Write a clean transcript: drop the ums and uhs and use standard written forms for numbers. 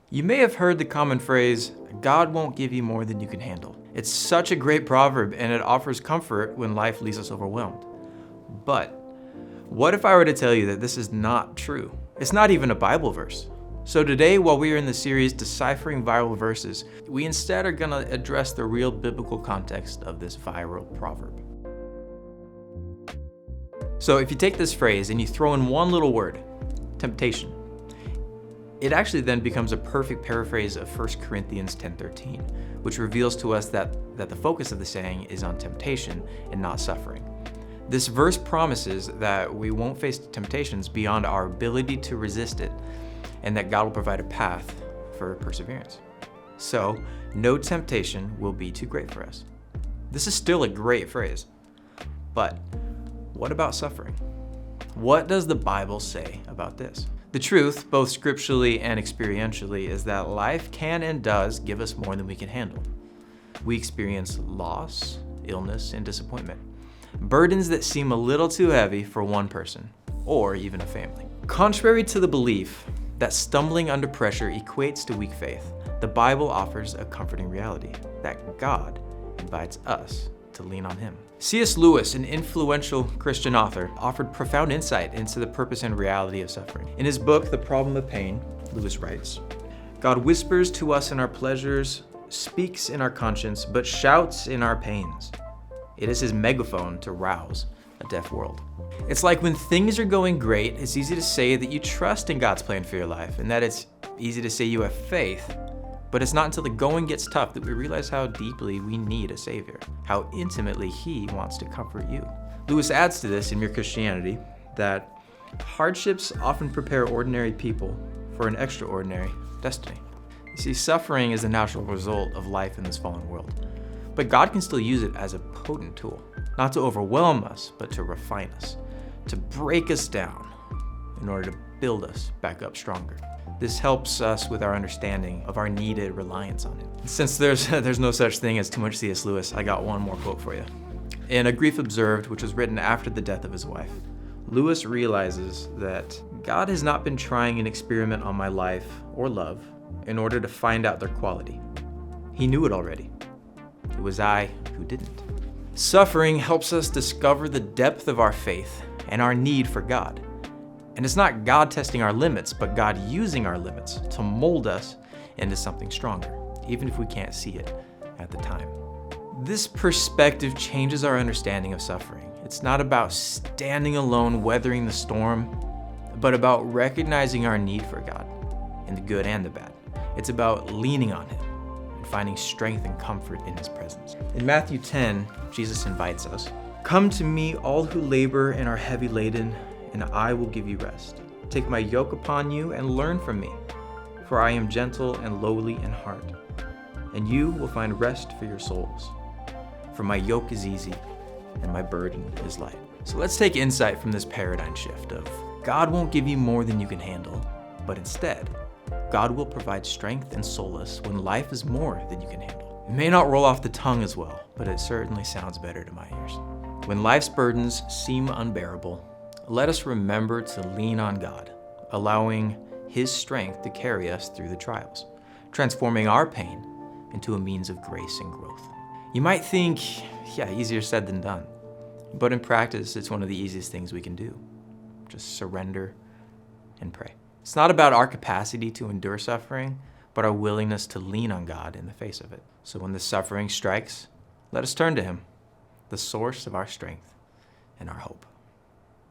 You may have heard the common phrase, God won't give you more than you can handle. It's such a great proverb, and it offers comfort when life leaves us overwhelmed. But what if I were to tell you that this is not true? It's not even a Bible verse. So today, while we are in the series Deciphering Viral Verses, we instead are going to address the real biblical context of this viral proverb. So if you take this phrase and you throw in one little word, temptation, it actually then becomes a perfect paraphrase of 1 Corinthians 10:13, which reveals to us that the focus of the saying is on temptation and not suffering. This verse promises that we won't face temptations beyond our ability to resist it, and that God will provide a path for perseverance. So, no temptation will be too great for us. This is still a great phrase. But what about suffering? What does the Bible say about this? The truth, both scripturally and experientially, is that life can and does give us more than we can handle. We experience loss, illness, and disappointment. Burdens that seem a little too heavy for one person, or even a family. Contrary to the belief that stumbling under pressure equates to weak faith, the Bible offers a comforting reality that God invites us to lean on Him. C.S. Lewis, an influential Christian author, offered profound insight into the purpose and reality of suffering. In his book, The Problem of Pain, Lewis writes, God whispers to us in our pleasures, speaks in our conscience, but shouts in our pains. It is his megaphone to rouse a deaf world. It's like when things are going great, it's easy to say that you trust in God's plan for your life, and that it's easy to say you have faith. But it's not until the going gets tough that we realize how deeply we need a Savior, how intimately He wants to comfort you. Lewis adds to this in Mere Christianity that hardships often prepare ordinary people for an extraordinary destiny. You see, suffering is a natural result of life in this fallen world. But God can still use it as a potent tool, not to overwhelm us, but to refine us, to break us down in order to build us back up stronger. This helps us with our understanding of our needed reliance on it. Since there's no such thing as too much C.S. Lewis, I got one more quote for you. In A Grief Observed, which was written after the death of his wife, Lewis realizes that God has not been trying an experiment on my life or love in order to find out their quality. He knew it already. It was I who didn't. Suffering helps us discover the depth of our faith and our need for God. And it's not God testing our limits, but God using our limits to mold us into something stronger, even if we can't see it at the time. This perspective changes our understanding of suffering. It's not about standing alone weathering the storm, but about recognizing our need for God in the good and the bad. It's about leaning on Him and finding strength and comfort in His presence. In Matthew 10, Jesus invites us, "Come to me, all who labor and are heavy laden, and I will give you rest. Take my yoke upon you and learn from me, for I am gentle and lowly in heart, and you will find rest for your souls. For my yoke is easy and my burden is light." So let's take insight from this paradigm shift of God won't give you more than you can handle, but instead, God will provide strength and solace when life is more than you can handle. It may not roll off the tongue as well, but it certainly sounds better to my ears. When life's burdens seem unbearable, let us remember to lean on God, allowing His strength to carry us through the trials, transforming our pain into a means of grace and growth. You might think, easier said than done. But in practice, it's one of the easiest things we can do. Just surrender and pray. It's not about our capacity to endure suffering, but our willingness to lean on God in the face of it. So when the suffering strikes, let us turn to Him, the source of our strength and our hope.